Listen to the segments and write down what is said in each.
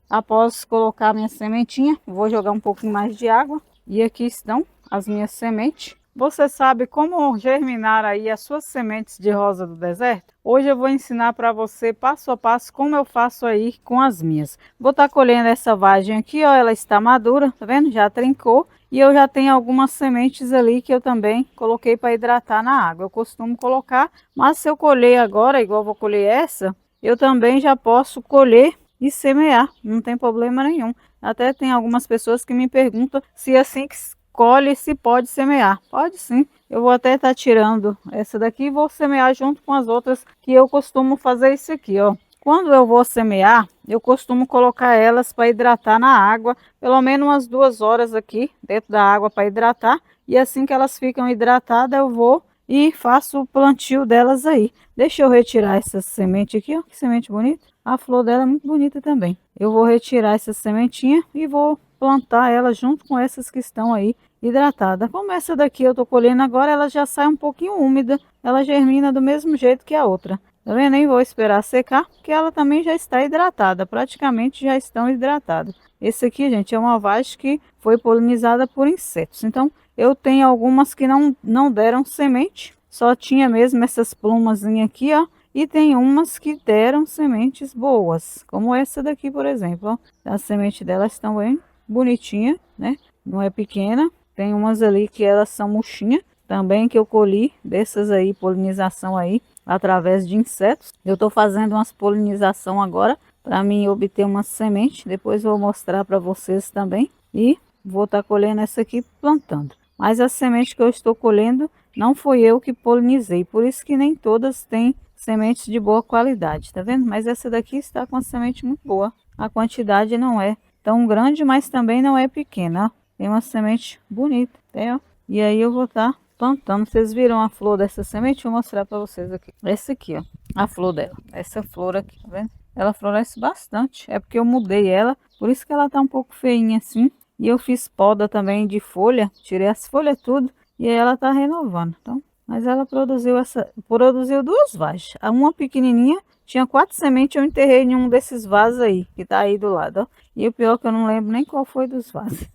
após colocar a minha sementinha, vou jogar um pouquinho mais de água. E aqui estão as minhas sementes. Você sabe como germinar aí as suas sementes de rosa do deserto? Hoje eu vou ensinar para você passo a passo como eu faço aí com as minhas. Vou estar colhendo essa vagem aqui, ó, ela está madura, tá vendo? Já trincou. E eu já tenho algumas sementes ali que eu também coloquei para hidratar na água. Eu costumo colocar, mas se eu colher agora, igual eu vou colher essa, eu também já posso colher e semear, não tem problema nenhum. Até tem algumas pessoas que me perguntam se assim que colhe se pode semear. Pode sim. Eu vou até estar tirando essa daqui e vou semear junto com as outras que eu costumo fazer isso aqui, ó. Quando eu vou semear, eu costumo colocar elas para hidratar na água, pelo menos umas 2 horas aqui dentro da água para hidratar. E assim que elas ficam hidratadas, eu vou e faço o plantio delas aí. Deixa eu retirar essa semente aqui, ó. Que semente bonita. A flor dela é muito bonita também. Eu vou retirar essa sementinha e vou plantar ela junto com essas que estão aí hidratada. Como essa daqui eu tô colhendo agora, ela já sai um pouquinho úmida, ela germina do mesmo jeito que a outra. Tá vendo? Nem vou esperar secar, porque ela também já está hidratada, praticamente já estão hidratadas. Esse aqui, gente, é uma vagem que foi polinizada por insetos. Então, eu tenho algumas que não deram semente, só tinha mesmo essas plumazinhas aqui, ó. E tem umas que deram sementes boas, como essa daqui, por exemplo, ó. As sementes delas estão bem bonitinha, né? Não é pequena. Tem umas ali que elas são murchinhas, também que eu colhi dessas aí, polinização aí, através de insetos. Eu tô fazendo umas polinização agora, para mim obter uma semente. Depois eu vou mostrar para vocês também. E vou estar colhendo essa aqui plantando. Mas a semente que eu estou colhendo, não foi eu que polinizei. Por isso que nem todas têm sementes de boa qualidade, tá vendo? Mas essa daqui está com a semente muito boa. A quantidade não é tão grande, mas também não é pequena, ó. Tem uma semente bonita, tem, ó. E aí eu vou estar plantando. Vocês viram a flor dessa semente? Vou mostrar para vocês aqui. Essa aqui, ó, a flor dela. Essa flor aqui, tá vendo? Ela floresce bastante. É porque eu mudei ela, por isso que ela tá um pouco feinha assim. E eu fiz poda também de folha, tirei as folhas tudo e aí ela tá renovando. Então, mas ela produziu 2 vagens. A uma pequenininha tinha 4 sementes, eu enterrei em um desses vasos aí, que tá aí do lado, ó. E o pior é que eu não lembro nem qual foi dos vasos.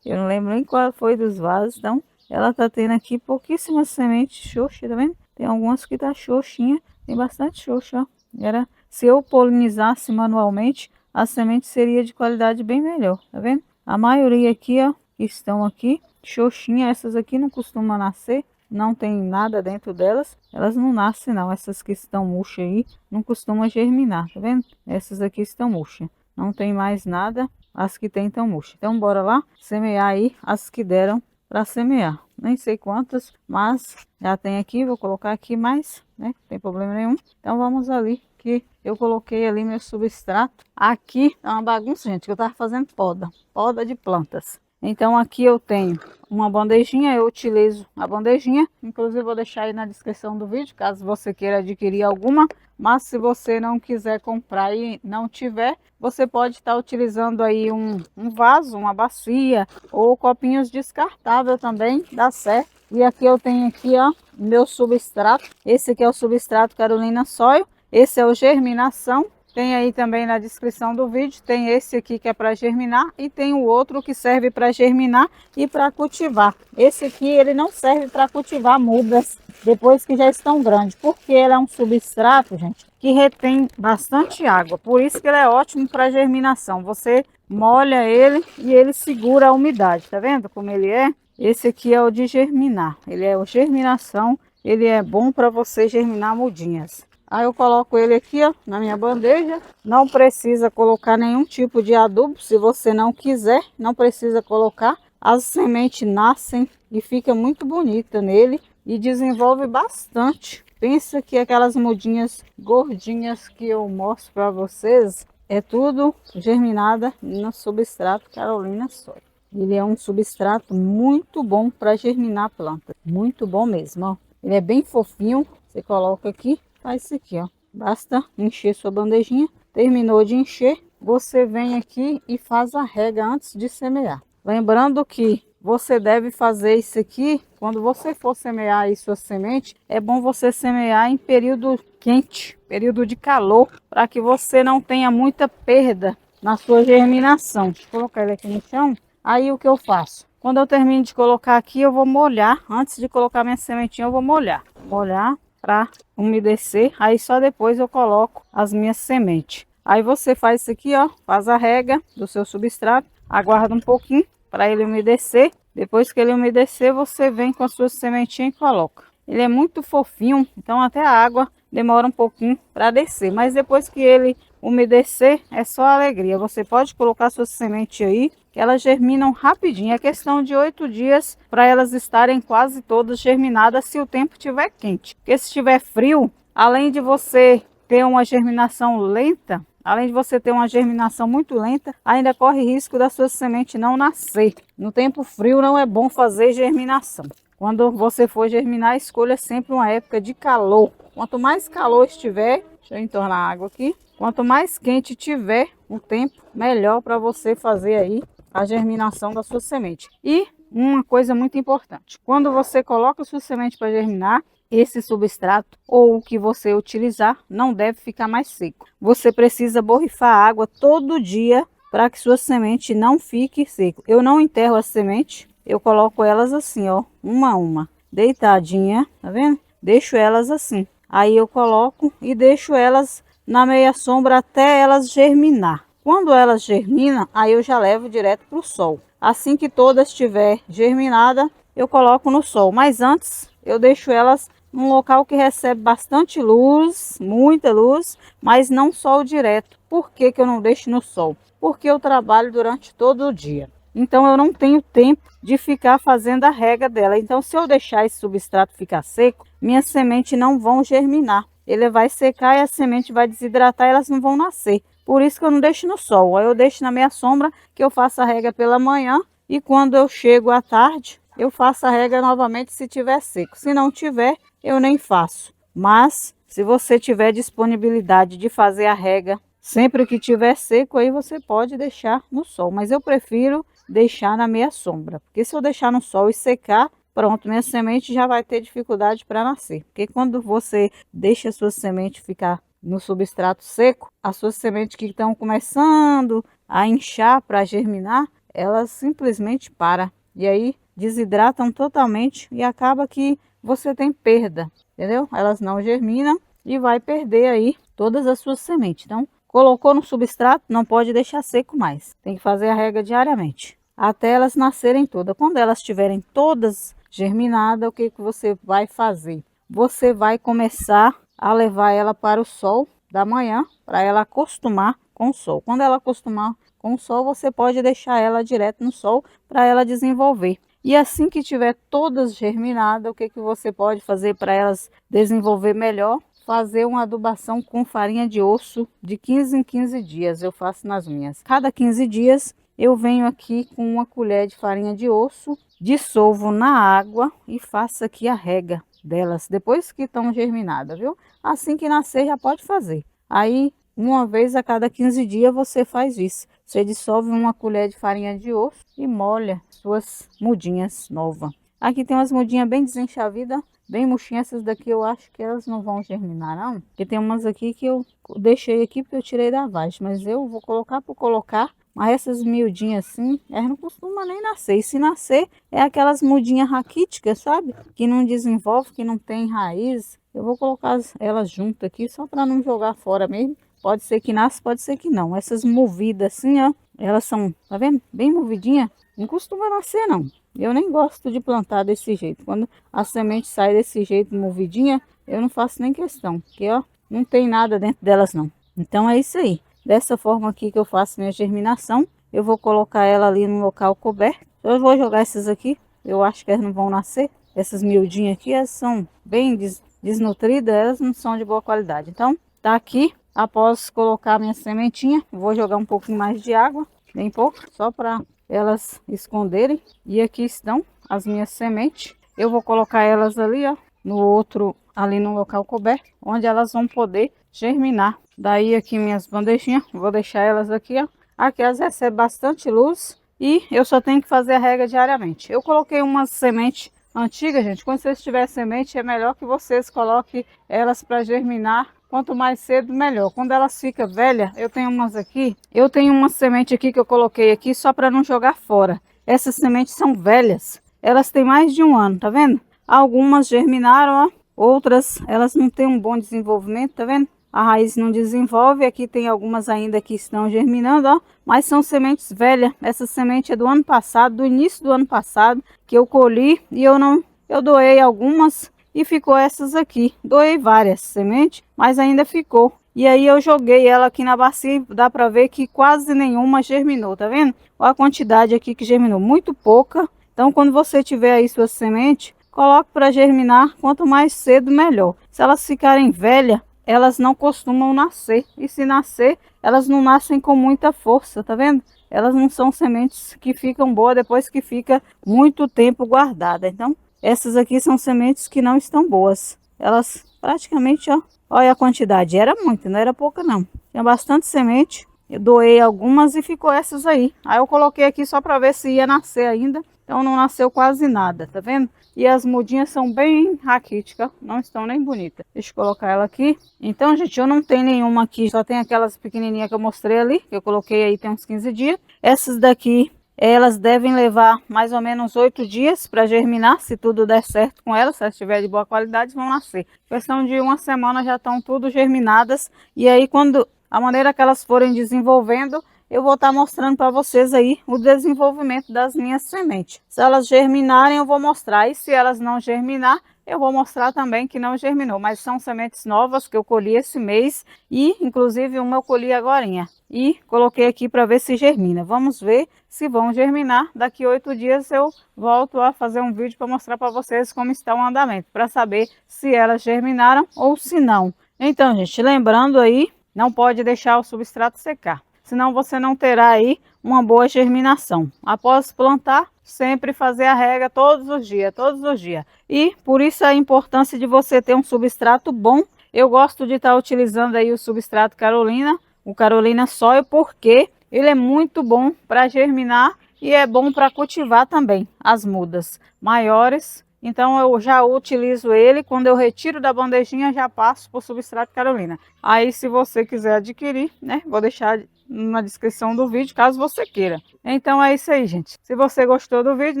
Eu não lembro nem qual foi dos vasos, então ela tá tendo aqui pouquíssimas sementes xoxas, tá vendo? Tem algumas que tá xoxinha, tem bastante xoxa, ó. Se eu polinizasse manualmente, a semente seria de qualidade bem melhor, tá vendo? A maioria aqui, ó, que estão aqui, xoxinha, essas aqui não costumam nascer, não tem nada dentro delas, elas não nascem não, essas que estão murchas aí, não costumam germinar, tá vendo? Essas aqui estão murchas, não tem mais nada, as que tem estão murchas. Então bora lá semear aí as que deram para semear, nem sei quantas, mas já tem aqui, vou colocar aqui mais, né, não tem problema nenhum. Então vamos ali, que eu coloquei ali meu substrato. Aqui é uma bagunça, gente, que eu tava fazendo poda de plantas. Então aqui eu tenho uma bandejinha, eu utilizo a bandejinha, inclusive vou deixar aí na descrição do vídeo, caso você queira adquirir alguma, mas se você não quiser comprar e não tiver, você pode estar utilizando aí um vaso, uma bacia ou copinhos descartáveis também, dá certo. E aqui eu tenho aqui, ó, meu substrato, esse aqui é o substrato Carolina Soil, esse é o germinação. Tem aí também na descrição do vídeo, tem esse aqui que é para germinar e tem o outro que serve para germinar e para cultivar. Esse aqui ele não serve para cultivar mudas depois que já estão grandes, porque ele é um substrato, gente, que retém bastante água. Por isso que ele é ótimo para germinação. Você molha ele e ele segura a umidade, tá vendo como ele é? Esse aqui é o de germinar, ele é o germinação, ele é bom para você germinar mudinhas. Aí eu coloco ele aqui, ó, na minha bandeja. Não precisa colocar nenhum tipo de adubo, se você não quiser, não precisa colocar. As sementes nascem e fica muito bonita nele e desenvolve bastante. Pensa que aquelas mudinhas gordinhas que eu mostro para vocês, é tudo germinada no substrato Carolina Soil. Ele é um substrato muito bom para germinar plantas, muito bom mesmo, ó. Ele é bem fofinho, você coloca aqui. Faz isso aqui, ó. Basta encher sua bandejinha. Terminou de encher, você vem aqui e faz a rega antes de semear. Lembrando que você deve fazer isso aqui quando você for semear aí sua semente. É bom você semear em período quente, período de calor, para que você não tenha muita perda na sua germinação. Vou colocar ele aqui no chão. Aí o que eu faço? Quando eu termino de colocar aqui, eu vou molhar. Antes de colocar minha sementinha, eu vou molhar. Molhar para umedecer. Aí só depois eu coloco as minhas sementes. Aí você faz isso aqui, ó. Faz a rega do seu substrato. Aguarda um pouquinho para ele umedecer. Depois que ele umedecer, você vem com a sua sementinha e coloca. Ele é muito fofinho, então até a água demora um pouquinho para descer. Mas depois que ele umedecer, é só alegria. Você pode colocar sua semente aí, que elas germinam rapidinho. É questão de 8 dias para elas estarem quase todas germinadas se o tempo estiver quente. Porque se estiver frio, além de você ter uma germinação lenta, além de você ter uma germinação muito lenta, ainda corre risco da sua semente não nascer. No tempo frio não é bom fazer germinação. Quando você for germinar, escolha sempre uma época de calor. Quanto mais calor estiver, deixa eu entornar a água aqui. Quanto mais quente tiver o tempo, melhor para você fazer aí a germinação da sua semente. E uma coisa muito importante, quando você coloca a sua semente para germinar, esse substrato ou o que você utilizar não deve ficar mais seco. Você precisa borrifar água todo dia para que sua semente não fique seco. Eu não enterro a semente, eu coloco elas assim, ó, uma a uma, deitadinha, tá vendo? Deixo elas assim. Aí eu coloco e deixo elas na meia sombra até elas germinar. Quando elas germinam, aí eu já levo direto para o sol. Assim que todas estiver germinada, eu coloco no sol. Mas antes, eu deixo elas num local que recebe bastante luz, muita luz, mas não sol direto. Por que que eu não deixo no sol? Porque eu trabalho durante todo o dia. Então eu não tenho tempo de ficar fazendo a rega dela. Então se eu deixar esse substrato ficar seco, minhas sementes não vão germinar. Ele vai secar e a semente vai desidratar e elas não vão nascer. Por isso que eu não deixo no sol. Aí eu deixo na minha sombra, que eu faço a rega pela manhã. E quando eu chego à tarde, eu faço a rega novamente se tiver seco. Se não tiver, eu nem faço. Mas se você tiver disponibilidade de fazer a rega sempre que tiver seco, aí você pode deixar no sol. Mas eu prefiro deixar na meia sombra. Porque se eu deixar no sol e secar, pronto, minha semente já vai ter dificuldade para nascer. Porque quando você deixa a sua semente ficar no substrato seco, as suas sementes que estão começando a inchar para germinar, elas simplesmente param. E aí desidratam totalmente e acaba que você tem perda, entendeu? Elas não germinam e vai perder aí todas as suas sementes. Então, colocou no substrato, não pode deixar seco mais. Tem que fazer a rega diariamente, até elas nascerem todas. Quando elas estiverem todas germinadas, o que que você vai fazer? Você vai começar a levar ela para o sol da manhã, para ela acostumar com o sol. Quando ela acostumar com o sol, você pode deixar ela direto no sol para ela desenvolver. E assim que tiver todas germinadas, o que que você pode fazer para elas desenvolver melhor? Fazer uma adubação com farinha de osso de 15 em 15 dias. Eu faço nas minhas. Cada 15 dias eu venho aqui com uma colher de farinha de osso, dissolvo na água e faço aqui a rega delas, depois que estão germinadas, viu? Assim que nascer já pode fazer. Aí, uma vez a cada 15 dias você faz isso. Você dissolve uma colher de farinha de osso e molha suas mudinhas novas. Aqui tem umas mudinhas bem desenchavidas, bem murchinhas. Essas daqui eu acho que elas não vão germinar não. Porque tem umas aqui que eu deixei aqui porque eu tirei da vagem. Mas eu vou colocar por colocar. Mas essas miudinhas assim, elas não costumam nem nascer. E se nascer, é aquelas mudinhas raquíticas, sabe? Que não desenvolve, que não tem raiz. Eu vou colocar elas junto aqui só para não jogar fora mesmo. Pode ser que nasça, pode ser que não. Essas movidas assim, ó, elas são, tá vendo? Bem movidinha. Não costuma nascer não. Eu nem gosto de plantar desse jeito. Quando a semente sai desse jeito movidinha, eu não faço nem questão. Porque, ó, não tem nada dentro delas não. Então é isso aí. Dessa forma aqui que eu faço minha germinação, eu vou colocar ela ali no local coberto. Eu vou jogar essas aqui, eu acho que elas não vão nascer. Essas miudinhas aqui, elas são bem desnutridas, elas não são de boa qualidade. Então, tá aqui, após colocar minha sementinha, vou jogar um pouquinho mais de água, bem pouco, só para elas esconderem. E aqui estão as minhas sementes. Eu vou colocar elas ali, ó, no outro, ali no local coberto, onde elas vão poder germinar. Daí aqui minhas bandejinhas, vou deixar elas aqui, ó. Aqui elas recebem bastante luz e eu só tenho que fazer a rega diariamente. Eu coloquei umas sementes antigas, gente. Quando vocês tiverem semente, é melhor que vocês coloquem elas para germinar quanto mais cedo, melhor. Quando elas ficam velhas, eu tenho umas aqui, eu tenho uma semente aqui que eu coloquei aqui só para não jogar fora. Essas sementes são velhas, elas têm mais de um ano, tá vendo? Algumas germinaram, ó. Outras, elas não têm um bom desenvolvimento, tá vendo? A raiz não desenvolve. Aqui tem algumas ainda que estão germinando, ó. Mas são sementes velhas. Essa semente é do ano passado, do início do ano passado, que eu colhi e eu doei algumas e ficou essas aqui. Doei várias sementes, mas ainda ficou. E aí eu joguei ela aqui na bacia, dá para ver que quase nenhuma germinou, tá vendo? Olha a quantidade aqui que germinou, muito pouca. Então quando você tiver aí sua semente, coloque para germinar, quanto mais cedo melhor. Se elas ficarem velhas, elas não costumam nascer. E se nascer, elas não nascem com muita força, tá vendo? Elas não são sementes que ficam boas depois que fica muito tempo guardada. Então, essas aqui são sementes que não estão boas. Elas praticamente, ó, olha a quantidade. Era muita, não era pouca não. Tinha bastante semente. Eu doei algumas e ficou essas aí. Aí eu coloquei aqui só para ver se ia nascer ainda. Então não nasceu quase nada, tá vendo? E as mudinhas são bem raquíticas, não estão nem bonitas. Deixa eu colocar ela aqui. Então, gente, eu não tenho nenhuma aqui, só tem aquelas pequenininhas que eu mostrei ali, que eu coloquei aí tem uns 15 dias. Essas daqui, elas devem levar mais ou menos 8 dias para germinar, se tudo der certo com elas. Se elas estiverem de boa qualidade, vão nascer. Questão de uma semana já estão tudo germinadas. E aí, quando a maneira que elas forem desenvolvendo, eu vou estar mostrando para vocês aí o desenvolvimento das minhas sementes. Se elas germinarem, eu vou mostrar. E se elas não germinar, eu vou mostrar também que não germinou. Mas são sementes novas que eu colhi esse mês. E, inclusive, uma eu colhi agorinha. E coloquei aqui para ver se germina. Vamos ver se vão germinar. Daqui 8 dias eu volto a fazer um vídeo para mostrar para vocês como está o andamento. Para saber se elas germinaram ou se não. Então, gente, lembrando aí, não pode deixar o substrato secar. Senão você não terá aí uma boa germinação. Após plantar, sempre fazer a rega todos os dias, todos os dias. E por isso a importância de você ter um substrato bom. Eu gosto de estar utilizando aí o substrato Carolina, o Carolina Soil, porque ele é muito bom para germinar e é bom para cultivar também as mudas maiores. Então eu já utilizo ele, quando eu retiro da bandejinha já passo para o substrato Carolina. Aí se você quiser adquirir, né, vou deixar na descrição do vídeo, caso você queira. Então é isso aí, gente. Se você gostou do vídeo,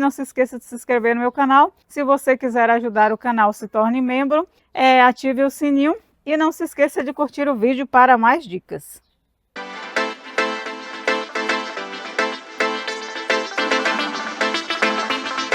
não se esqueça de se inscrever no meu canal. Se você quiser ajudar o canal, se torne membro, ative o sininho e não se esqueça de curtir o vídeo para mais dicas.